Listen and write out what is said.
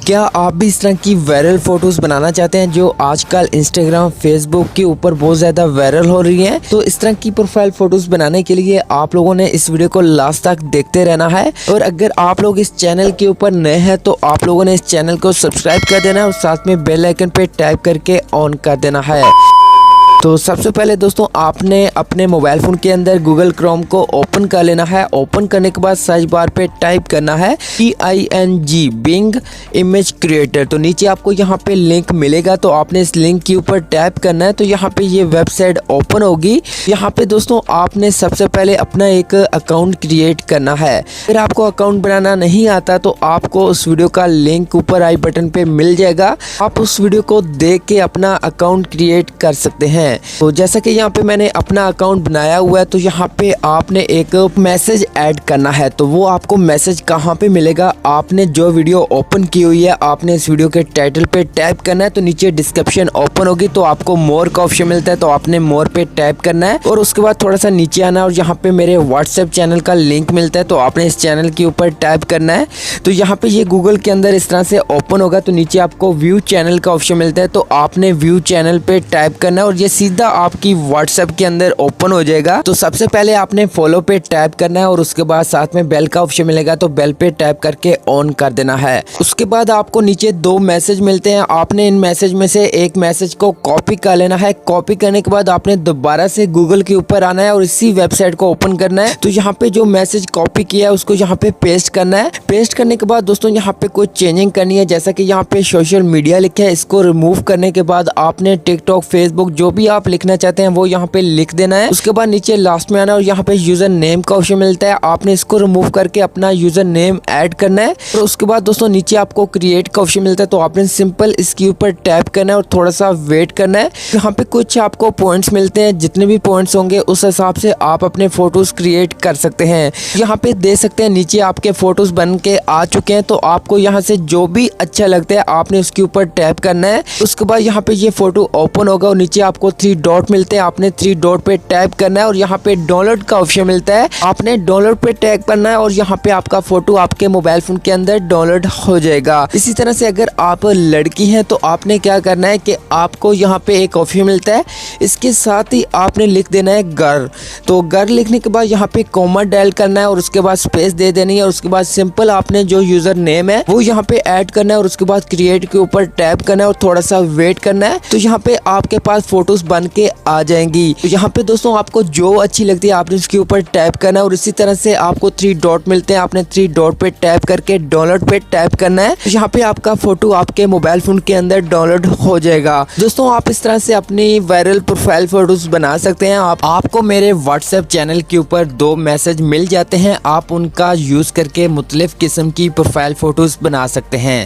क्या आप भी इस तरह की वायरल फोटोज बनाना चाहते हैं जो आजकल इंस्टाग्राम फेसबुक के ऊपर बहुत ज़्यादा वायरल हो रही हैं? तो इस तरह की प्रोफाइल फोटोज बनाने के लिए आप लोगों ने इस वीडियो को लास्ट तक देखते रहना है। और अगर आप लोग इस चैनल के ऊपर नए हैं तो आप लोगों ने इस चैनल को सब्सक्राइब कर देना है और साथ में बेल आइकन पे टाइप करके ऑन कर देना है। तो सबसे पहले दोस्तों आपने अपने मोबाइल फ़ोन के अंदर गूगल क्रोम को ओपन कर लेना है। ओपन करने के बाद सर्च बार पे टाइप करना है PING बिंग इमेज क्रिएटर। तो नीचे आपको यहाँ पे लिंक मिलेगा, तो आपने इस लिंक के ऊपर टैप करना है। तो यहाँ पे ये वेबसाइट ओपन होगी। यहाँ पे दोस्तों आपने सबसे पहले अपना एक अकाउंट क्रिएट करना है। अगर आपको अकाउंट बनाना नहीं आता तो आपको उस वीडियो का लिंक ऊपर आई बटन पे मिल जाएगा। आप उस वीडियो को देख के अपना अकाउंट क्रिएट कर सकते हैं। तो जैसा कि यहाँ पे मैंने अपना अकाउंट बनाया हुआ है, तो यहाँ पे आपने एक मैसेज ऐड करना है। तो वो आपको मैसेज कहाँ पे मिलेगा? आपने जो वीडियो ओपन की हुई है आपने इस वीडियो के टाइटल पे टैप करना है। तो नीचे डिस्क्रिप्शन ओपन होगी तो आपको मोर का ऑप्शन मिलता है, तो आपने मोर पे टैप करना है और उसके बाद थोड़ा सा नीचे आना है और यहाँ पे मेरे व्हाट्सएप चैनल का लिंक मिलता है, तो आपने इस चैनल के ऊपर टैप करना है। तो यहाँ पे ये गूगल के अंदर इस तरह से ओपन होगा। तो नीचे आपको व्यू चैनल का ऑप्शन मिलता है, तो आपने व्यू चैनल पे टैप करना है और ये सीधा आपकी व्हाट्सएप के अंदर ओपन हो जाएगा। तो सबसे पहले आपने फॉलो पे टैप करना है और उसके बाद साथ में बेल का ऑप्शन मिलेगा, तो बेल पे टैप करके ऑन कर देना है। उसके बाद आपको नीचे दो मैसेज मिलते हैं। आपने इन मैसेज में से एक मैसेज को कॉपी कर लेना है। कॉपी करने के बाद आपने दोबारा से गूगल के ऊपर आना है और इसी वेबसाइट को ओपन करना है। तो यहाँ पे जो मैसेज कॉपी किया है उसको यहाँ पे पेस्ट करना है। पेस्ट करने के बाद दोस्तों यहाँ पे कुछ चेंजिंग करनी है, जैसा कि यहाँ पे सोशल मीडिया लिखा है, इसको रिमूव करने के बाद आपने टिकटॉक फेसबुक जो भी आप लिखना चाहते हैं वो यहाँ पे लिख देना है। उसके बाद नीचे लास्ट में आना और यहाँ पे यूजर नेम का ऑप्शन मिलता है, आपने इसको रिमूव करके अपना यूजर नेम ऐड करना है। और उसके बाद दोस्तों नीचे आपको क्रिएट का ऑप्शन मिलता है, तो आपने सिंपल इसके ऊपर टैप करना है और थोड़ा सा वेट करना है। यहाँ पे कुछ आपको पॉइंट्स मिलते हैं, जितने भी पॉइंट्स होंगे उस हिसाब से आप अपने फोटोज क्रिएट कर सकते हैं। यहाँ पे दे सकते हैं नीचे आपके फोटोज बन के आ चुके हैं, तो आपको यहाँ से जो भी अच्छा लगता है आपने उसके ऊपर टैप करना है। उसके बाद यहाँ पे ये फोटो ओपन होगा और नीचे आपको 3 डॉट मिलते हैं, आपने 3 डॉट पे टैप करना है और यहाँ पे डाउनलोड का ऑप्शन मिलता है, आपने डाउनलोड पे टैप करना है और यहाँ पे आपका फोटो आपके मोबाइल फोन के अंदर डाउनलोड हो जाएगा। इसी तरह से अगर आप लड़की हैं तो आपने क्या करना है कि आपको यहाँ पे एक ऑप्शन मिलता है, इसके साथ ही आपने लिख देना है गर्ल। तो गर्ल लिखने के बाद यहाँ पे कॉमा डायल करना है और उसके बाद स्पेस दे देनी है और उसके बाद सिंपल आपने जो यूजर नेम है वो यहाँ पे ऐड करना है और उसके बाद क्रिएट के ऊपर टैप करना है और थोड़ा सा वेट करना है। तो यहाँ पे आपके पास फोटोज बन के आ जाएंगी। तो यहाँ पे दोस्तों आपको जो अच्छी लगती है आपने उसके ऊपर टैप करना है और इसी तरह से आपको 3 डॉट मिलते हैं, आपने 3 डॉट पे टैप करके डाउनलोड पे टैप करना है। तो यहाँ पे आपका फोटो आपके मोबाइल फोन के अंदर डाउनलोड हो जाएगा। दोस्तों आप इस तरह से अपनी वायरल प्रोफाइल फोटोज बना सकते हैं। आपको मेरे व्हाट्सएप चैनल के ऊपर 2 मैसेज मिल जाते हैं, आप उनका यूज करके मुख्तलिफ किस्म की प्रोफाइल फोटोज बना सकते हैं।